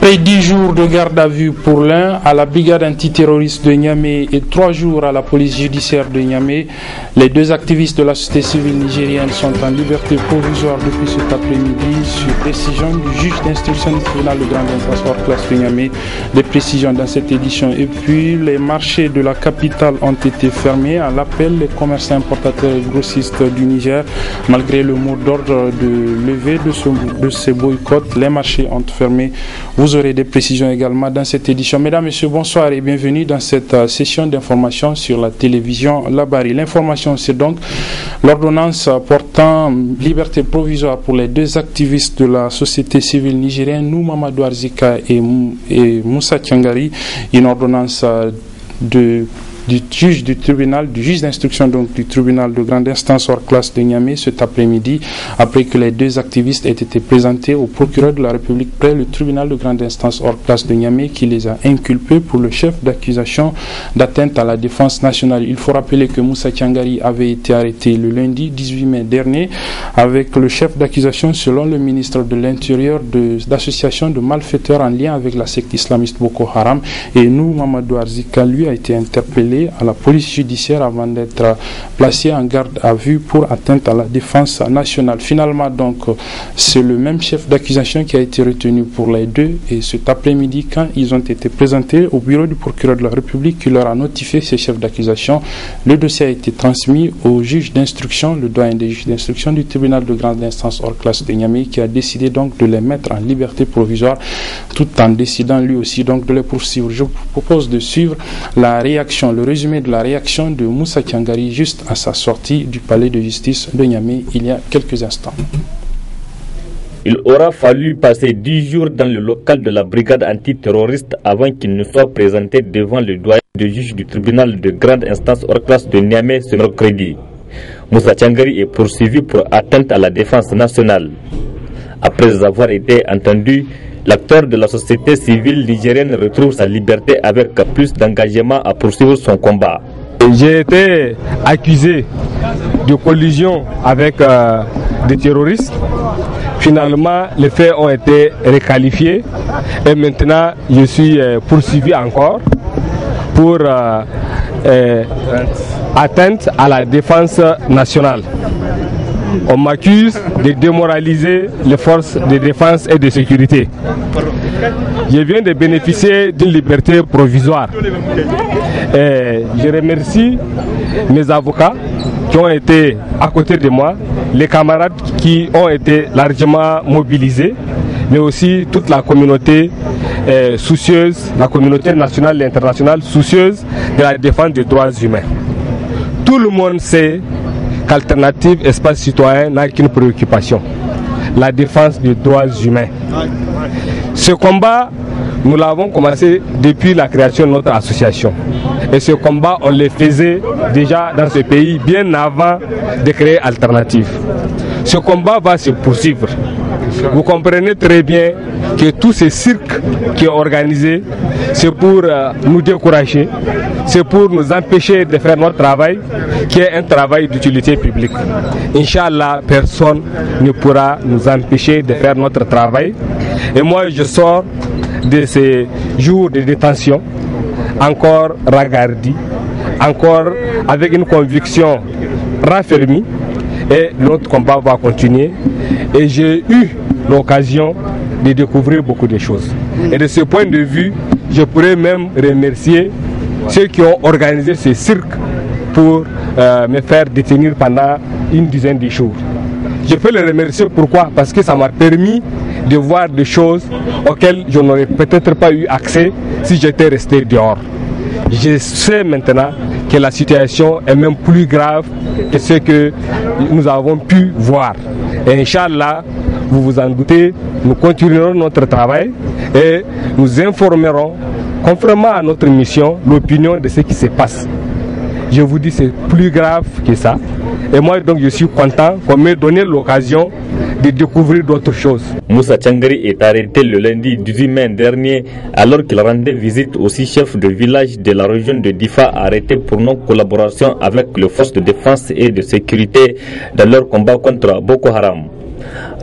Après 10 jours de garde à vue pour l'un à la brigade antiterroriste de Niamey et 3 jours à la police judiciaire de Niamey, les deux activistes de la société civile nigérienne sont en liberté provisoire depuis cet après-midi sur décision du juge d'instruction du tribunal de grande instance hors classe de Niamey. Des précisions dans cette édition. Et puis, les marchés de la capitale ont été fermés à l'appel des commerçants importateurs et grossistes du Niger. Malgré le mot d'ordre de levée de ces boycotts, les marchés ont fermé. Vous aurez des précisions également dans cette édition. Mesdames, Messieurs, bonsoir et bienvenue dans cette session d'information sur la télévision Labari. L'information, c'est donc l'ordonnance portant liberté provisoire pour les deux activistes de la société civile nigérienne, Mamadou Arzika et Moussa Tiangari, une ordonnance du juge d'instruction donc du tribunal de grande instance hors classe de Niamey cet après-midi, après que les deux activistes aient été présentés au procureur de la République près le tribunal de grande instance hors classe de Niamey qui les a inculpés pour le chef d'accusation d'atteinte à la défense nationale. Il faut rappeler que Moussa Tiangari avait été arrêté le lundi 18 mai dernier avec le chef d'accusation selon le ministre de l'Intérieur d'association de malfaiteurs en lien avec la secte islamiste Boko Haram, et Mamadou Arzika lui a été interpellé à la police judiciaire avant d'être placé en garde à vue pour atteinte à la défense nationale. Finalement, donc, c'est le même chef d'accusation qui a été retenu pour les deux, et cet après-midi, quand ils ont été présentés au bureau du procureur de la République qui leur a notifié ces chefs d'accusation, le dossier a été transmis au juge d'instruction, le doyen des juges d'instruction du tribunal de grande instance hors classe de Niamey, qui a décidé donc de les mettre en liberté provisoire tout en décidant lui aussi donc de les poursuivre. Je vous propose de suivre la réaction, le résumé de la réaction de Moussa Tiangari juste à sa sortie du palais de justice de Niamey il y a quelques instants. Il aura fallu passer 10 jours dans le local de la brigade antiterroriste avant qu'il ne soit présenté devant le doyen de juge du tribunal de grande instance hors classe de Niamey ce mercredi. Moussa Tiangari est poursuivi pour atteinte à la défense nationale. Après avoir été entendu, l'acteur de la société civile nigérienne retrouve sa liberté avec plus d'engagement à poursuivre son combat. J'ai été accusé de collusion avec des terroristes. Finalement, les faits ont été requalifiés et maintenant je suis poursuivi encore pour atteinte à la défense nationale. On m'accuse de démoraliser les forces de défense et de sécurité. Je viens de bénéficier d'une liberté provisoire. Et je remercie mes avocats qui ont été à côté de moi, les camarades qui ont été largement mobilisés, mais aussi toute la communauté soucieuse, la communauté nationale et internationale soucieuse de la défense des droits humains. Tout le monde sait qu'Alternative Espace Citoyen n'a qu'une préoccupation, la défense des droits humains. Ce combat, nous l'avons commencé depuis la création de notre association. Et ce combat, on le faisait déjà dans ce pays bien avant de créer Alternative. Ce combat va se poursuivre. Vous comprenez très bien que tout ce cirque qui est organisé, c'est pour nous décourager, c'est pour nous empêcher de faire notre travail, qui est un travail d'utilité publique. Inch'Allah, personne ne pourra nous empêcher de faire notre travail. Et moi, je sors de ces jours de détention encore ragardi, encore avec une conviction raffermie, et notre combat va continuer. Et j'ai eu l'occasion de découvrir beaucoup de choses. Et de ce point de vue, je pourrais même remercier ceux qui ont organisé ce cirque pour me faire détenir pendant une dizaine de jours. Je peux les remercier pourquoi? Parce que ça m'a permis de voir des choses auxquelles je n'aurais peut-être pas eu accès si j'étais resté dehors. Je sais maintenant que la situation est même plus grave que ce que nous avons pu voir. Et Inch'Allah, vous vous en doutez, nous continuerons notre travail et nous informerons, conformément à notre mission, l'opinion de ce qui se passe. Je vous dis, c'est plus grave que ça. Et moi, donc, je suis content qu'on m'ait donné l'occasion de découvrir d'autres choses. Moussa Tiangari est arrêté le lundi 18 mai dernier alors qu'il rendait visite aux 6 chefs de village de la région de Difa arrêtés pour non-collaboration avec les forces de défense et de sécurité dans leur combat contre Boko Haram.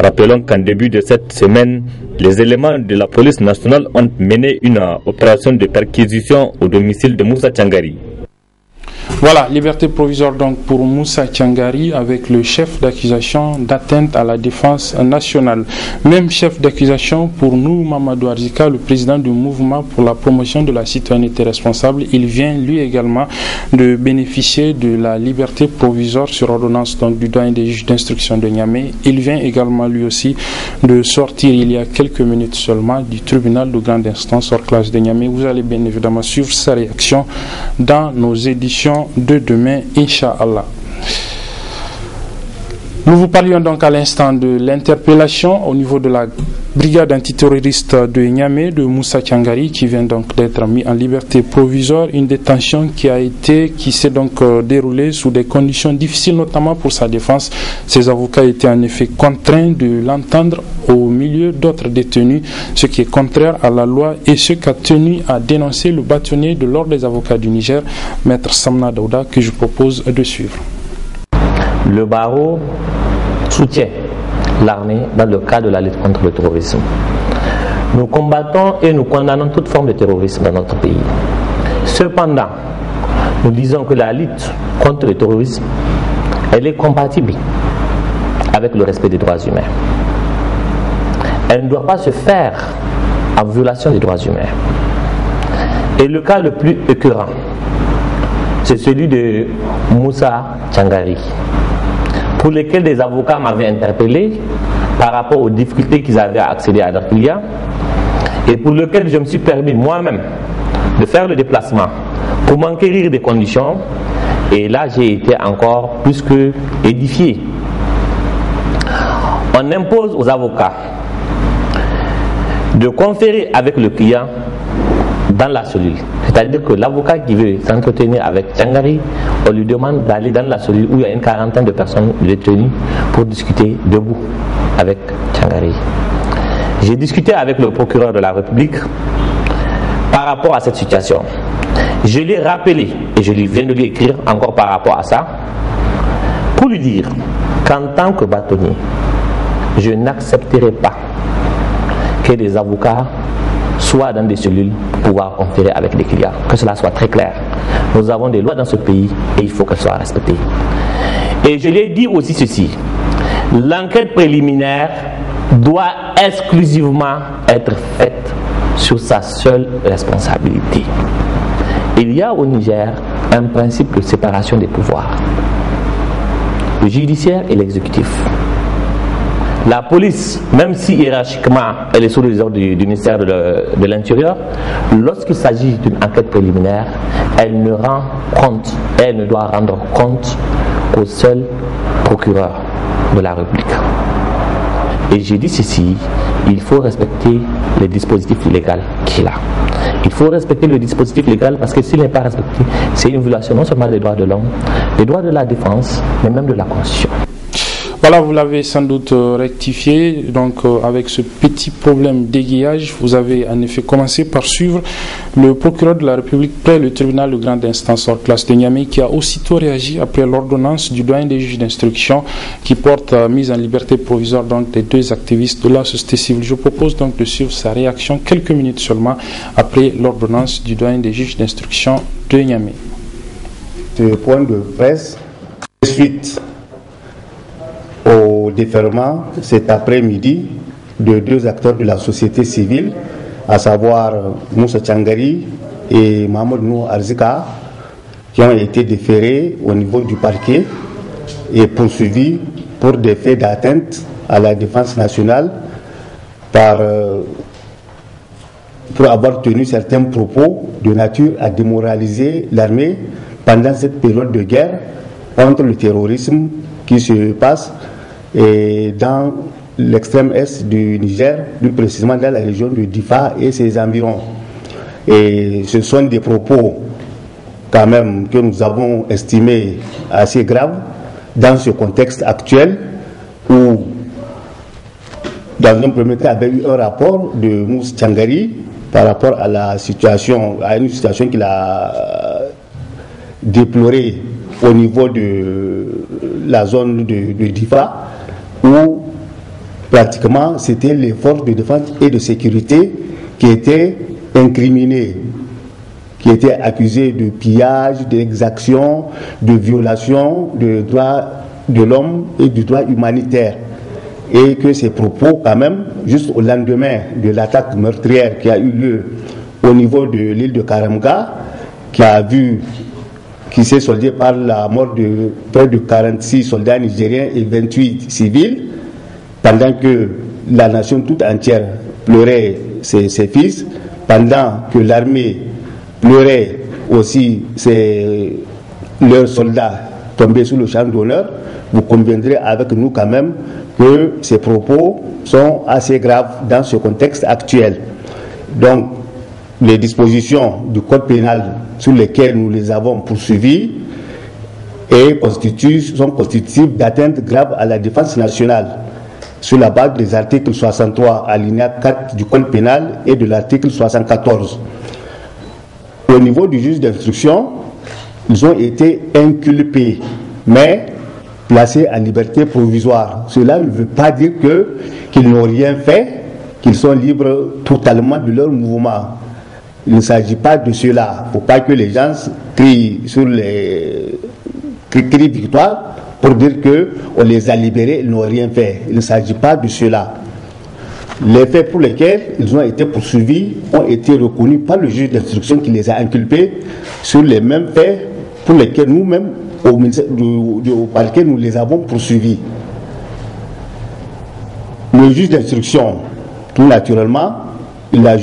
Rappelons qu'en début de cette semaine, les éléments de la police nationale ont mené une opération de perquisition au domicile de Moussa Tchangari. Voilà, liberté provisoire donc pour Moussa Tchangari avec le chef d'accusation d'atteinte à la défense nationale. Même chef d'accusation pour nous, Mamadou Arzika, le président du mouvement pour la promotion de la citoyenneté responsable. Il vient lui également de bénéficier de la liberté provisoire sur ordonnance donc, du doyen des juges d'instruction de Niamey. Il vient également lui aussi de sortir il y a quelques minutes seulement du tribunal de grande instance hors classe de Niamey. Vous allez bien évidemment suivre sa réaction dans nos éditions de demain, Inch'Allah. Nous vous parlions donc à l'instant de l'interpellation au niveau de la brigade antiterroriste de Niamey de Moussa Tchangari qui vient donc d'être mis en liberté provisoire, une détention qui s'est donc déroulée sous des conditions difficiles notamment pour sa défense. Ses avocats étaient en effet contraints de l'entendre au milieu d'autres détenus, ce qui est contraire à la loi et ce qu'a tenu à dénoncer le bâtonnier de l'ordre des avocats du Niger, Maître Samna Daouda, que je propose de suivre. Le barreau soutient l'armée dans le cadre de la lutte contre le terrorisme. Nous combattons et nous condamnons toute forme de terrorisme dans notre pays. Cependant, nous disons que la lutte contre le terrorisme, elle est compatible avec le respect des droits humains. Elle ne doit pas se faire en violation des droits humains. Et le cas le plus écœurant, c'est celui de Moussa Tchangari, pour lesquels des avocats m'avaient interpellé par rapport aux difficultés qu'ils avaient à accéder à leur client et pour lequel je me suis permis moi-même de faire le déplacement pour m'enquérir des conditions, et là j'ai été encore plus que édifié. On impose aux avocats de conférer avec le client dans la cellule. C'est-à-dire que l'avocat qui veut s'entretenir avec Tchangari, on lui demande d'aller dans la cellule où il y a une quarantaine de personnes détenues pour discuter debout avec Tchangari. J'ai discuté avec le procureur de la République par rapport à cette situation. Je l'ai rappelé et je viens de lui écrire encore par rapport à ça pour lui dire qu'en tant que bâtonnier, je n'accepterai pas que des avocats soient dans des cellules pour pouvoir conférer avec des clients. Que cela soit très clair. Nous avons des lois dans ce pays et il faut qu'elles soient respectées. Et je lui ai dit aussi ceci. L'enquête préliminaire doit exclusivement être faite sur sa seule responsabilité. Il y a au Niger un principe de séparation des pouvoirs. Le judiciaire et l'exécutif. La police, même si hiérarchiquement elle est sous les ordres du ministère de l'Intérieur, lorsqu'il s'agit d'une enquête préliminaire, elle ne doit rendre compte qu'au seul procureur de la République. Et j'ai dit ceci, il faut respecter les dispositifs légaux qu'il a. Il faut respecter le dispositif légal parce que s'il n'est pas respecté, c'est une violation non seulement des droits de l'homme, des droits de la défense, mais même de la Constitution. Voilà, vous l'avez sans doute rectifié. Donc, avec ce petit problème d'aiguillage, vous avez en effet commencé par suivre le procureur de la République près le tribunal de grande instance hors classe de Niamey qui a aussitôt réagi après l'ordonnance du doyen des juges d'instruction qui porte mise en liberté provisoire donc, des deux activistes de la société civile. Je propose donc de suivre sa réaction quelques minutes seulement après l'ordonnance du doyen des juges d'instruction de Niamey. Ce point de presse suite au déferlement cet après-midi de deux acteurs de la société civile, à savoir Moussa Tchangari et Mamadou Arzika, qui ont été déférés au niveau du parquet et poursuivis pour des faits d'atteinte à la défense nationale pour avoir tenu certains propos de nature à démoraliser l'armée pendant cette période de guerre contre le terrorisme qui se passe dans l'extrême est du Niger, plus précisément dans la région de Difa et ses environs. Et ce sont des propos quand même que nous avons estimés assez graves dans ce contexte actuel où, dans un premier temps, il y avait eu un rapport de Moussa Tchangari par rapport à une situation qu'il a déplorée au niveau de la zone de Difa, où pratiquement, c'était les forces de défense et de sécurité qui étaient incriminées, qui étaient accusées de pillage, d'exaction, de violation des droits de l'homme et du droit humanitaire. Et que ces propos, quand même, juste au lendemain de l'attaque meurtrière qui a eu lieu au niveau de l'île de Karamga, qui s'est soldée par la mort de près de 46 soldats nigériens et 28 civils, pendant que la nation toute entière pleurait ses fils, pendant que l'armée pleurait aussi leurs soldats tombés sous le champ d'honneur, vous conviendrez avec nous quand même que ces propos sont assez graves dans ce contexte actuel. Donc, les dispositions du code pénal sur lesquelles nous les avons poursuivies sont constitutives d'atteintes graves à la défense nationale sur la base des articles 63 alinéa 4 du code pénal et de l'article 74. Au niveau du juge d'instruction, ils ont été inculpés, mais placés en liberté provisoire. Cela ne veut pas dire qu'ils n'ont rien fait, qu'ils sont libres totalement de leur mouvement. Il ne s'agit pas de cela. Il ne faut pas que les gens crient victoire pour dire qu'on les a libérés, ils n'ont rien fait. Il ne s'agit pas de cela. Les faits pour lesquels ils ont été poursuivis ont été reconnus par le juge d'instruction qui les a inculpés sur les mêmes faits pour lesquels nous-mêmes, par lesquels nous les avons poursuivis. Le juge d'instruction, tout naturellement, il n'a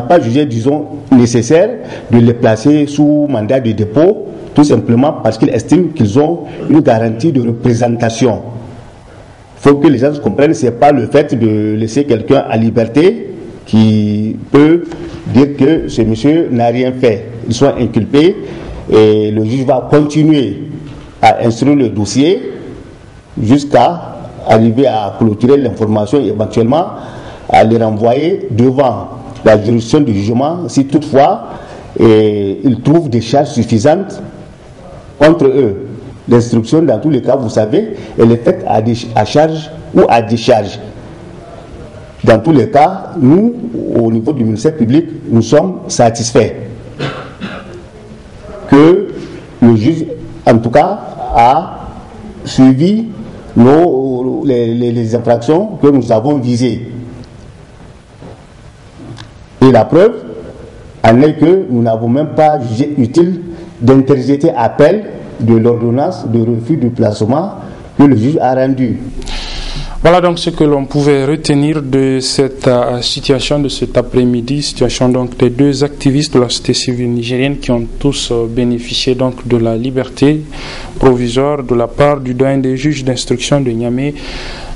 pas jugé, disons, nécessaire de les placer sous mandat de dépôt, tout simplement parce qu'il estime qu'ils ont une garantie de représentation. Il faut que les gens comprennent, ce n'est pas le fait de laisser quelqu'un à liberté qui peut dire que ce monsieur n'a rien fait. Ils sont inculpés et le juge va continuer à instruire le dossier jusqu'à arriver à clôturer l'information et éventuellement à les renvoyer devant la juridiction du jugement si toutefois ils trouvent des charges suffisantes contre eux. L'instruction, dans tous les cas, vous savez, elle est faite à charge ou à décharge. Dans tous les cas, nous, au niveau du ministère public, nous sommes satisfaits que le juge, en tout cas, a suivi les infractions que nous avons visées. Et la preuve en est que nous n'avons même pas jugé utile d'interjeter appel de l'ordonnance de refus de placement que le juge a rendu. Voilà donc ce que l'on pouvait retenir de cette situation de cet après-midi, situation donc des deux activistes de la société civile nigérienne qui ont tous bénéficié donc de la liberté provisoire de la part du doyen des juges d'instruction de Niamey.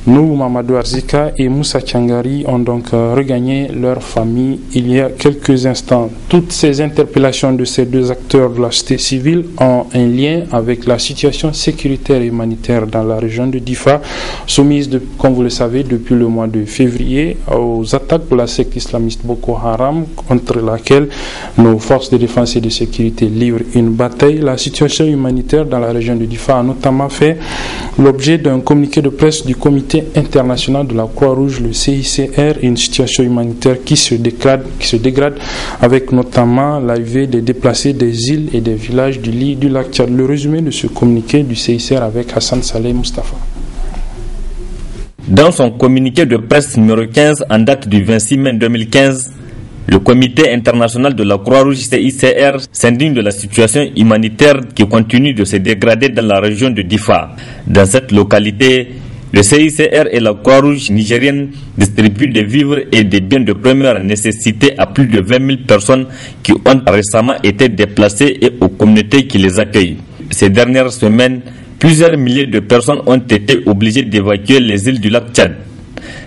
Nous, Mamadou Arzika et Moussa Tchangari, ont donc regagné leur famille il y a quelques instants. Toutes ces interpellations de ces deux acteurs de la société civile ont un lien avec la situation sécuritaire et humanitaire dans la région de Difa, soumise, comme vous le savez, depuis le mois de février aux attaques de la secte islamiste Boko Haram, contre laquelle nos forces de défense et de sécurité livrent une bataille. La situation humanitaire dans la région de Difa a notamment fait l'objet d'un communiqué de presse du comité international de la Croix-Rouge, le CICR, une situation humanitaire qui se dégrade avec notamment l'arrivée des déplacés des îles et des villages du lit du lac Tchad. Le résumé de ce communiqué du CICR avec Hassan Saleh Mustafa. Dans son communiqué de presse numéro 15 en date du 26 mai 2015, le comité international de la Croix-Rouge CICR s'indigne de la situation humanitaire qui continue de se dégrader dans la région de Difa. Dans cette localité, le CICR et la Croix-Rouge nigérienne distribuent des vivres et des biens de première nécessité à plus de 20 000 personnes qui ont récemment été déplacées et aux communautés qui les accueillent. Ces dernières semaines, plusieurs milliers de personnes ont été obligées d'évacuer les îles du lac Tchad.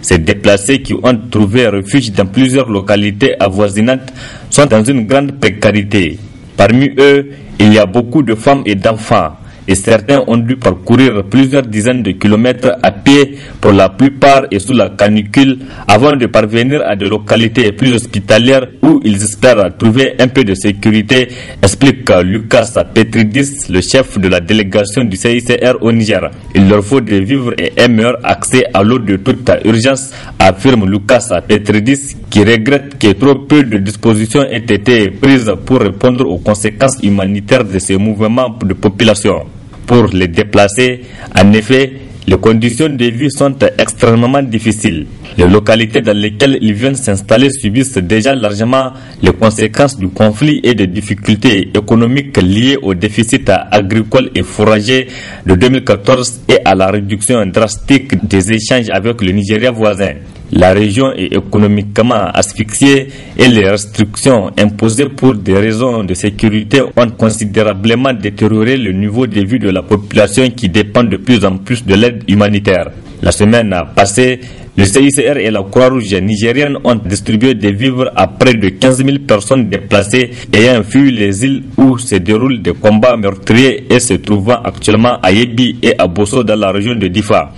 Ces déplacés qui ont trouvé refuge dans plusieurs localités avoisinantes sont dans une grande précarité. Parmi eux, il y a beaucoup de femmes et d'enfants. et certains ont dû parcourir plusieurs dizaines de kilomètres à pied pour la plupart et sous la canicule avant de parvenir à des localités plus hospitalières où ils espèrent trouver un peu de sécurité, explique Lucas Petridis, le chef de la délégation du CICR au Niger. Il leur faut des vivres et un meilleur accès à l'eau de toute urgence, affirme Lucas Petridis, qui regrette que trop peu de dispositions aient été prises pour répondre aux conséquences humanitaires de ces mouvements de population. Pour les déplacer, en effet, les conditions de vie sont extrêmement difficiles. Les localités dans lesquelles ils viennent s'installer subissent déjà largement les conséquences du conflit et des difficultés économiques liées au déficit agricole et fourrager de 2014 et à la réduction drastique des échanges avec le Nigeria voisin. La région est économiquement asphyxiée et les restrictions imposées pour des raisons de sécurité ont considérablement détérioré le niveau de vie de la population qui dépend de plus en plus de l'aide humanitaire. La semaine passée, le CICR et la Croix-Rouge nigérienne ont distribué des vivres à près de 15 000 personnes déplacées ayant fui les îles où se déroulent des combats meurtriers et se trouvant actuellement à Yebi et à Bosso dans la région de Difa.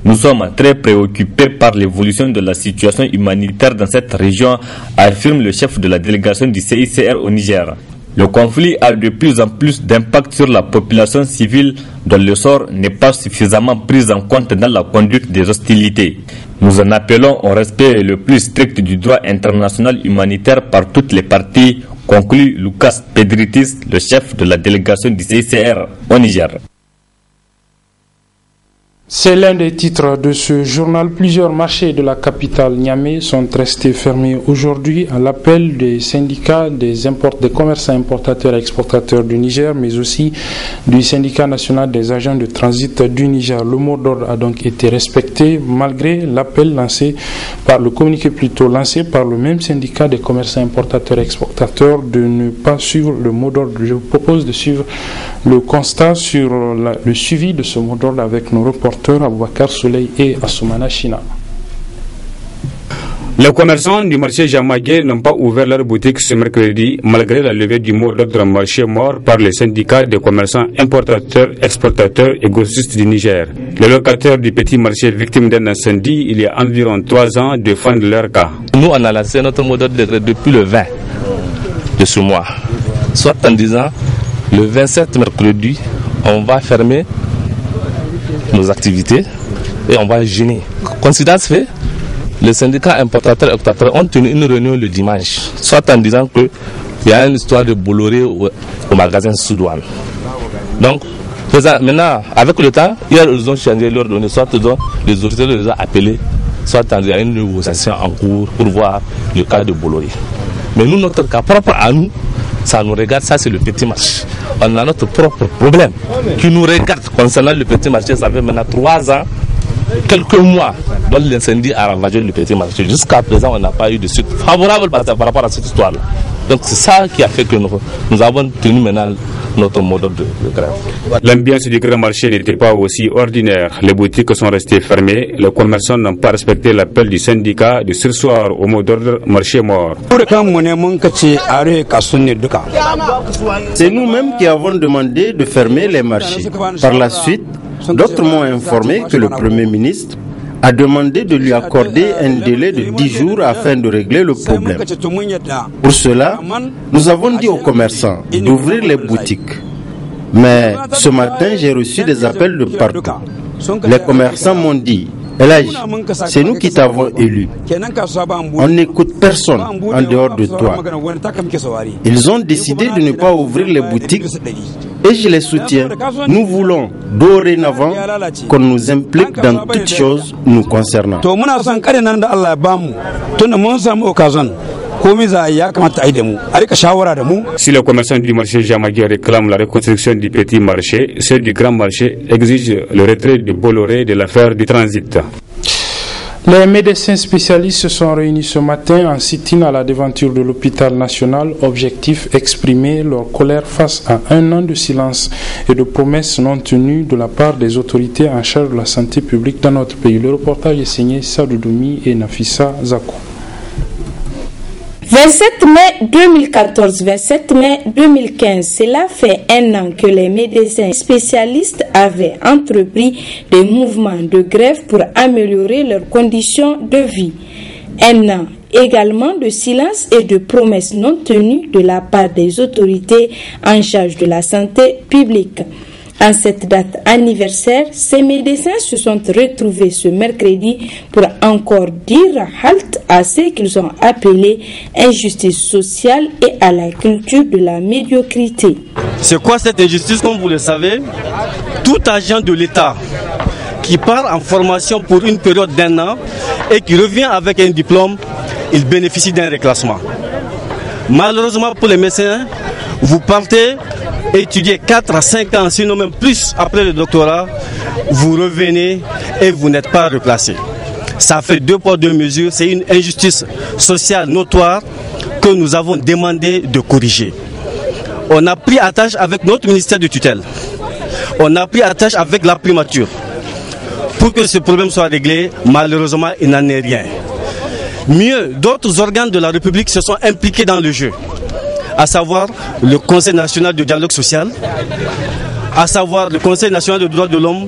Nous sommes très préoccupés par l'évolution de la situation humanitaire dans cette région, affirme le chef de la délégation du CICR au Niger. Le conflit a de plus en plus d'impact sur la population civile dont le sort n'est pas suffisamment pris en compte dans la conduite des hostilités. Nous en appelons au respect le plus strict du droit international humanitaire par toutes les parties, conclut Lucas Pedritis, le chef de la délégation du CICR au Niger. C'est l'un des titres de ce journal. Plusieurs marchés de la capitale Niamey sont restés fermés aujourd'hui à l'appel des syndicats des commerçants importateurs et exportateurs du Niger, mais aussi du syndicat national des agents de transit du Niger. Le mot d'ordre a donc été respecté malgré l'appel lancé par le communiqué plutôt lancé par le même syndicat des commerçants importateurs et exportateurs de ne pas suivre le mot d'ordre. Je vous propose de suivre le constat sur le suivi de ce mot d'ordre avec nos reporters Aboubakar Souley et Assoumana China. Les commerçants du marché Jamagué n'ont pas ouvert leur boutique ce mercredi malgré la levée du mot d'ordre marché mort par les syndicats des commerçants importateurs, exportateurs et grossistes du Niger. Les locataires du petit marché victimes d'un incendie il y a environ 3 ans défendent leur cas. Nous on a lancé notre mot d'ordre depuis le 20 de ce mois. Soit en disant le 27 mercredi on va fermer nos activités et on va jeûner. Coïncidence fait, les syndicats importateurs et exportateurs ont tenu une réunion le dimanche, soit en disant qu'il y a une histoire de Bolloré au magasin Soudouane. Donc, maintenant, avec le temps, hier ils ont changé leur données, soit les autorités les ont appelés, soit en disant une négociation en cours pour voir le cas de Bolloré. Mais nous, notre cas propre à nous, ça nous regarde, ça c'est le petit marché. On a notre propre problème qui nous regarde concernant le petit marché. Ça fait maintenant 3 ans, quelques mois, dont l'incendie a ravagé le petit marché. Jusqu'à présent, on n'a pas eu de suite favorable par rapport à cette histoire-là. Donc c'est ça qui a fait que nous avons tenu maintenant notre mode de grève. L'ambiance du grand marché n'était pas aussi ordinaire. Les boutiques sont restées fermées. Les commerçants n'ont pas respecté l'appel du syndicat de sursoir au mot d'ordre marché mort. C'est nous-mêmes qui avons demandé de fermer les marchés. Par la suite, d'autres m'ont informé que le Premier ministre a demandé de lui accorder un délai de 10 jours afin de régler le problème. Pour cela, nous avons dit aux commerçants d'ouvrir les boutiques. Mais ce matin, j'ai reçu des appels de partout. Les commerçants m'ont dit: Elhadji, c'est nous qui t'avons élu. On n'écoute personne en dehors de toi. Ils ont décidé de ne pas ouvrir les boutiques et je les soutiens. Nous voulons dorénavant qu'on nous implique dans toutes choses nous concernant. Si les commerçants du marché Jamagué réclament la reconstruction du petit marché, ceux du grand marché exigent le retrait de Bolloré de l'affaire du transit. Les médecins spécialistes se sont réunis ce matin en sit-in à la devanture de l'hôpital national. Objectif: exprimer leur colère face à 1 an de silence et de promesses non tenues de la part des autorités en charge de la santé publique dans notre pays. Le reportage est signé Sadou Doumi et Nafissa Zakou. 27 mai 2014, 27 mai 2015, cela fait un an que les médecins spécialistes avaient entrepris des mouvements de grève pour améliorer leurs conditions de vie. Un an également de silence et de promesses non tenues de la part des autorités en charge de la santé publique. En cette date anniversaire, ces médecins se sont retrouvés ce mercredi pour encore dire halte à ce qu'ils ont appelé injustice sociale et à la culture de la médiocrité. C'est quoi cette injustice? Comme vous le savez, tout agent de l'État qui part en formation pour une période d'un an et qui revient avec un diplôme, il bénéficie d'un reclassement. Malheureusement pour les médecins, vous partez étudier 4 à 5 ans, sinon même plus après le doctorat, vous revenez et vous n'êtes pas replacé. Ça fait 2 poids 2 mesures, c'est une injustice sociale notoire que nous avons demandé de corriger. On a pris attache avec notre ministère de tutelle, on a pris attache avec la primature pour que ce problème soit réglé. Malheureusement, il n'en est rien. Mieux, d'autres organes de la République se sont impliqués dans le jeu, à savoir le Conseil national de dialogue social, à savoir le Conseil national des droits de l'homme,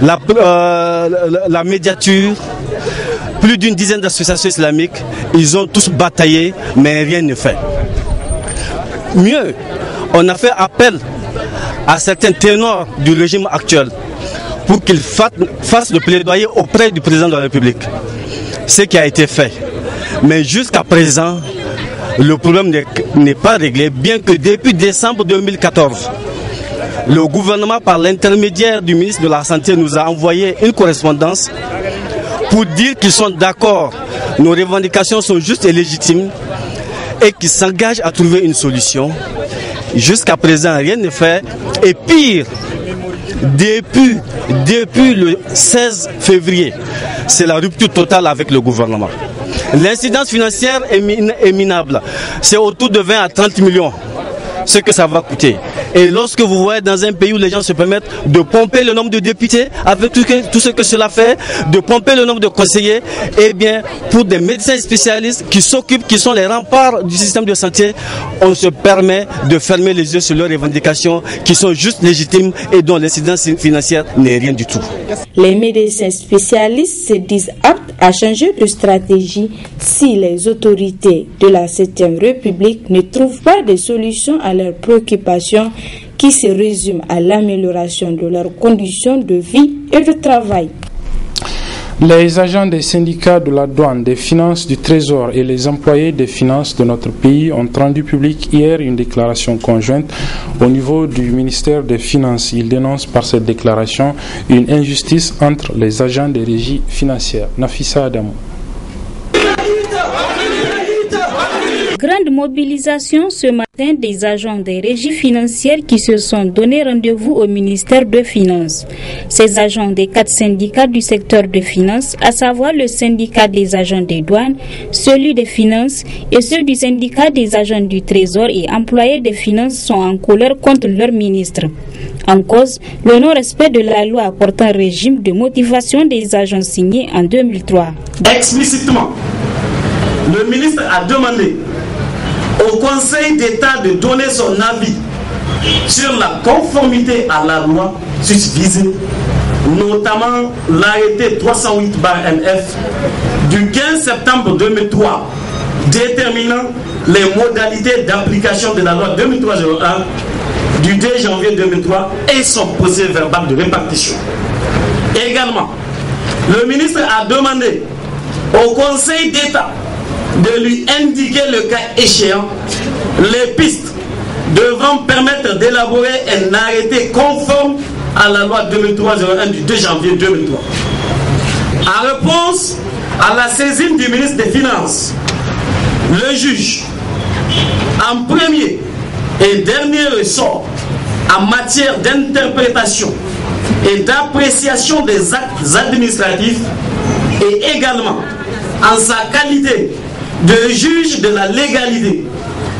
la médiature, plus d'une dizaine d'associations islamiques. Ils ont tous bataillé, mais rien ne fait. Mieux, on a fait appel à certains ténors du régime actuel pour qu'ils fassent le plaidoyer auprès du président de la République. Ce qui a été fait. Mais jusqu'à présent, le problème n'est pas réglé, bien que depuis décembre 2014, le gouvernement, par l'intermédiaire du ministre de la Santé, nous a envoyé une correspondance pour dire qu'ils sont d'accord, nos revendications sont justes et légitimes et qu'ils s'engagent à trouver une solution. Jusqu'à présent, rien n'est fait. Et pire, depuis le 16 février, c'est la rupture totale avec le gouvernement. L'incidence financière est minable. C'est autour de 20 à 30 millions, ce que ça va coûter. Et lorsque vous voyez dans un pays où les gens se permettent de pomper le nombre de députés, avec tout ce que cela fait, de pomper le nombre de conseillers, eh bien, pour des médecins spécialistes qui s'occupent, qui sont les remparts du système de santé, on se permet de fermer les yeux sur leurs revendications qui sont juste légitimes et dont l'incidence financière n'est rien du tout. Les médecins spécialistes se disent aptes à changer de stratégie si les autorités de la 7e République ne trouvent pas de solutions à leurs préoccupations qui se résument à l'amélioration de leurs conditions de vie et de travail. Les agents des syndicats de la douane, des finances, du trésor et les employés des finances de notre pays ont rendu public hier une déclaration conjointe au niveau du ministère des Finances. Ils dénoncent par cette déclaration une injustice entre les agents des régies financières. Nafissa Adamou. Grande mobilisation ce matin des agents des régies financières qui se sont donné rendez-vous au ministère des Finances. Ces agents des 4 syndicats du secteur de finances, à savoir le syndicat des agents des douanes, celui des finances et ceux du syndicat des agents du trésor et employés des finances sont en colère contre leur ministre. En cause, le non-respect de la loi portant régime de motivation des agents signés en 2003. Explicitement, le ministre a demandé au Conseil d'État de donner son avis sur la conformité à la loi susvisée, notamment l'arrêté 308/NF du 15 septembre 2003 déterminant les modalités d'application de la loi 2003-01 du 2 janvier 2003 et son procès verbal de répartition. Également, le ministre a demandé au Conseil d'État de lui indiquer le cas échéant les pistes devant permettre d'élaborer un arrêté conforme à la loi 2003-01 du 2 janvier 2003. En réponse à la saisine du ministre des Finances, le juge, en premier et dernier ressort en matière d'interprétation et d'appréciation des actes administratifs et également en sa qualité de juge de la légalité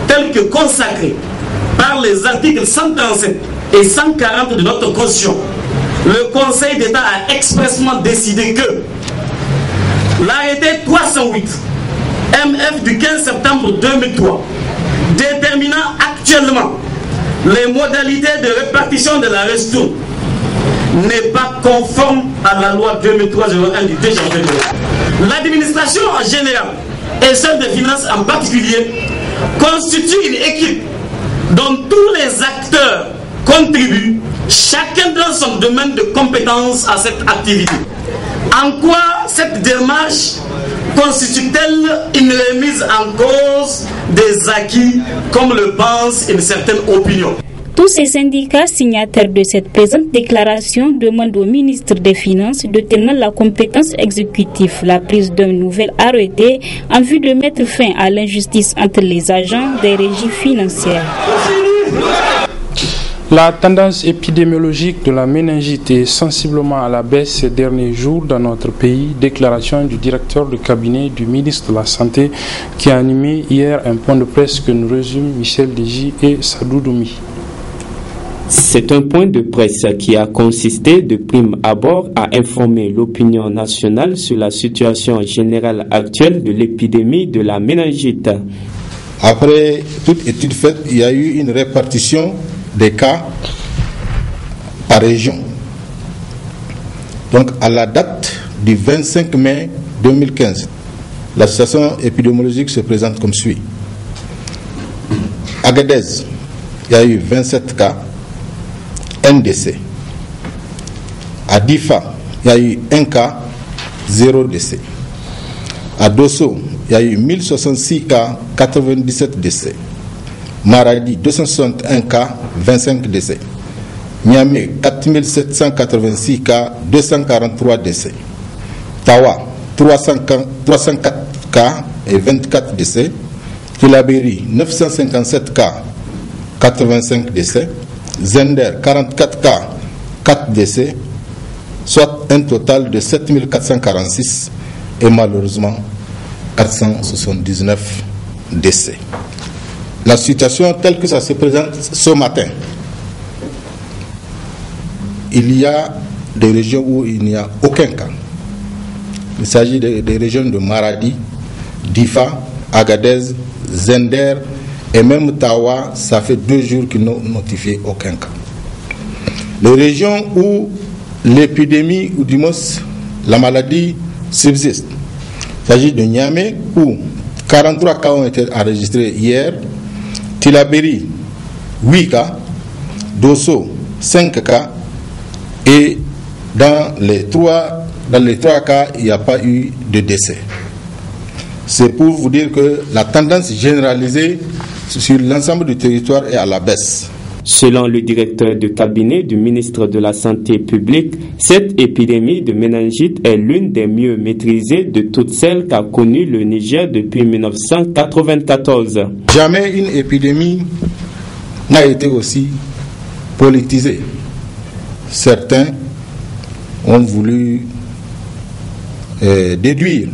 tel que consacré par les articles 137 et 140 de notre Constitution, le Conseil d'État a expressément décidé que l'arrêté 308 MF du 15 septembre 2003 déterminant actuellement les modalités de répartition de la ristourne n'est pas conforme à la loi 2003-01 du 2 janvier 2003. L'administration en général et celle des finances en particulier constitue une équipe dont tous les acteurs contribuent, chacun dans son domaine de compétence à cette activité. En quoi cette démarche constitue-t-elle une remise en cause des acquis, comme le pense une certaine opinion? Tous ces syndicats signataires de cette présente déclaration demandent au ministre des Finances de tenir la compétence exécutive la prise d'un nouvel arrêté en vue de mettre fin à l'injustice entre les agents des régies financières. La tendance épidémiologique de la méningite est sensiblement à la baisse ces derniers jours dans notre pays. Déclaration du directeur de cabinet du ministre de la Santé qui a animé hier un point de presse que nous résument Michel Deji et Sadou Doumi. C'est un point de presse qui a consisté de prime abord à informer l'opinion nationale sur la situation générale actuelle de l'épidémie de la méningite. Après toute étude faite, il y a eu une répartition des cas par région. Donc à la date du 25 mai 2015, la situation épidémiologique se présente comme suit. Agadez, il y a eu 27 cas, un décès. À Difa, il y a eu 1 cas, 0 décès. À Dosso, il y a eu 1066 cas, 97 décès. Maradi, 261 cas, 25 décès. Niamey, 4786 cas, 243 décès. Tawa, 304 cas et 24 décès. Tilaberi, 957 cas, 85 décès. Zender, 44 cas, 4 décès, soit un total de 7446 et malheureusement 479 décès. La situation telle que ça se présente ce matin, il y a des régions où il n'y a aucun cas. Il s'agit des régions de Maradi, Difa, Agadez, Zender et même Tawa. Ça fait 2 jours qu'ils n'ont notifié aucun cas. Les régions où l'épidémie, ou du moins la maladie subsiste, il s'agit de Niamey où 43 cas ont été enregistrés hier, Tilaberi 8 cas, Dosso 5 cas, et dans les 3 cas, il n'y a pas eu de décès. C'est pour vous dire que la tendance généralisée sur l'ensemble du territoire est à la baisse. Selon le directeur de cabinet du ministre de la Santé publique, cette épidémie de méningite est l'une des mieux maîtrisées de toutes celles qu'a connues le Niger depuis 1994. Jamais une épidémie n'a été aussi politisée. Certains ont voulu déduire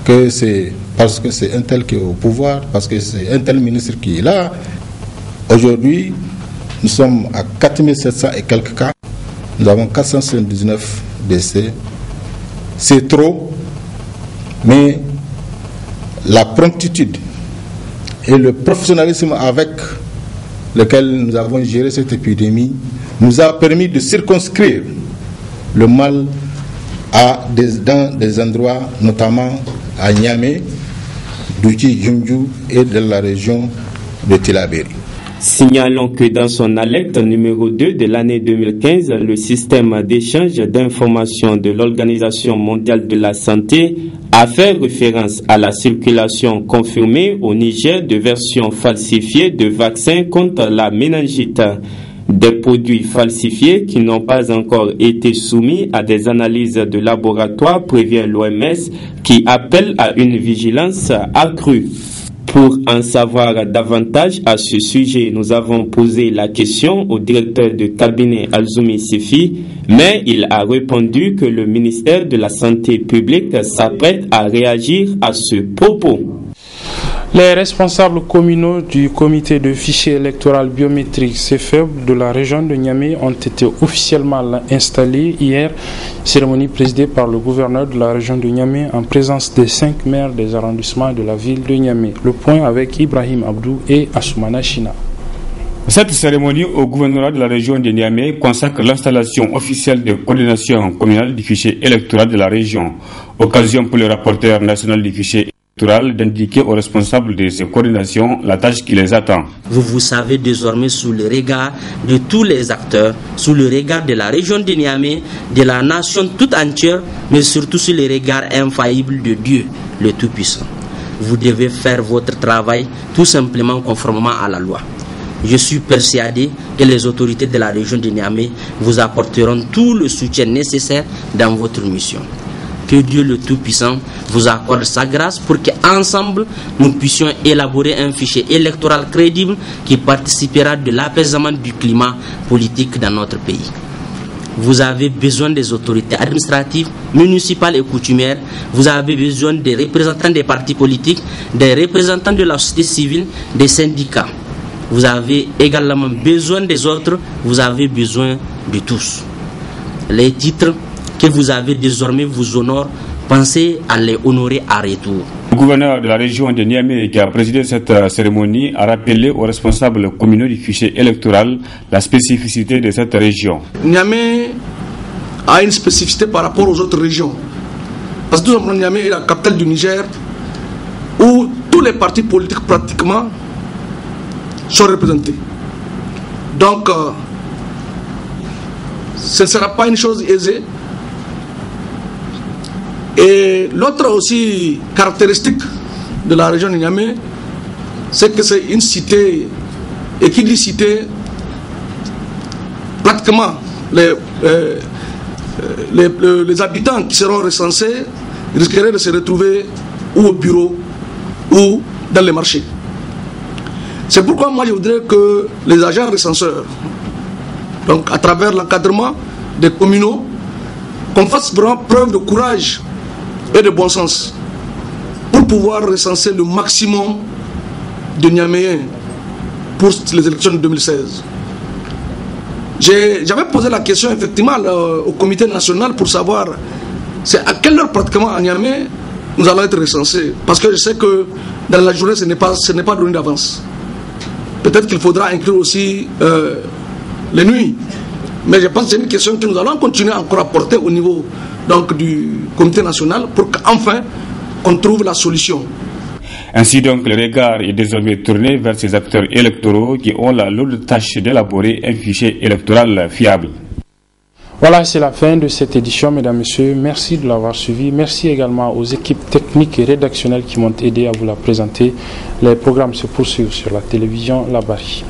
que c'est parce que c'est un tel qui est au pouvoir, parce que c'est un tel ministre qui est là. Aujourd'hui, nous sommes à 4700 et quelques cas. Nous avons 479 décès. C'est trop, mais la promptitude et le professionnalisme avec lequel nous avons géré cette épidémie nous a permis de circonscrire le mal dans des endroits, notamment à Niamey, Douti, Djumdjou et de la région de Tilaberi. Signalons que dans son alerte numéro 2 de l'année 2015, le système d'échange d'informations de l'Organisation mondiale de la santé a fait référence à la circulation confirmée au Niger de versions falsifiées de vaccins contre la méningite. Des produits falsifiés qui n'ont pas encore été soumis à des analyses de laboratoire, prévient l'OMS, qui appelle à une vigilance accrue. Pour en savoir davantage à ce sujet, nous avons posé la question au directeur de cabinet Alzoumi Sefi, mais il a répondu que le ministère de la Santé publique s'apprête à réagir à ce propos. Les responsables communaux du comité de fichier électoral biométrique CFEB de la région de Niamey ont été officiellement installés hier, cérémonie présidée par le gouverneur de la région de Niamey en présence des 5 maires des arrondissements de la ville de Niamey. Le point avec Ibrahim Abdou et Assoumana China. Cette cérémonie au gouvernorat de la région de Niamey consacre l'installation officielle de coordination communale du fichier électoral de la région. Occasion pour le rapporteur national du fichier électoral d'indiquer aux responsables de ces coordinations la tâche qui les attend. Vous savez désormais sous le regard de tous les acteurs, sous le regard de la région de Niamey, de la nation toute entière, mais surtout sous le regard infaillible de Dieu, le Tout-Puissant. Vous devez faire votre travail tout simplement conformément à la loi. Je suis persuadé que les autorités de la région de Niamey vous apporteront tout le soutien nécessaire dans votre mission. Que Dieu le Tout-Puissant vous accorde sa grâce pour qu'ensemble nous puissions élaborer un fichier électoral crédible qui participera de l'apaisement du climat politique dans notre pays. Vous avez besoin des autorités administratives, municipales et coutumières. Vous avez besoin des représentants des partis politiques, des représentants de la société civile, des syndicats. Vous avez également besoin des autres, vous avez besoin de tous. Les titres que vous avez désormais vous honorent, pensez à les honorer à retour. Le gouverneur de la région de Niamey qui a présidé cette cérémonie a rappelé aux responsables communaux du fichier électoral la spécificité de cette région. Niamey a une spécificité par rapport aux autres régions. Parce que tout simplement Niamey est la capitale du Niger où tous les partis politiques pratiquement sont représentés. Donc, ce ne sera pas une chose aisée. Et l'autre aussi caractéristique de la région de Niamey, c'est que c'est une cité, et qui dit cité, pratiquement les habitants qui seront recensés risqueraient de se retrouver ou au bureau ou dans les marchés. C'est pourquoi moi je voudrais que les agents recenseurs, donc à travers l'encadrement des communaux, qu'on fasse vraiment preuve de courage et de bon sens pour pouvoir recenser le maximum de Niaméens pour les élections de 2016. J'avais posé la question effectivement au comité national pour savoir c'est à quelle heure pratiquement à Niamey nous allons être recensés, parce que je sais que dans la journée ce n'est pas donné d'avance. Peut-être qu'il faudra inclure aussi les nuits. Mais je pense que c'est une question que nous allons continuer encore à porter au niveau donc, du comité national pour qu'enfin on trouve la solution. Ainsi donc, le regard est désormais tourné vers ces acteurs électoraux qui ont la lourde tâche d'élaborer un fichier électoral fiable. Voilà, c'est la fin de cette édition, mesdames et messieurs. Merci de l'avoir suivi. Merci également aux équipes techniques et rédactionnelles qui m'ont aidé à vous la présenter. Les programmes se poursuivent sur la télévision La Barrie.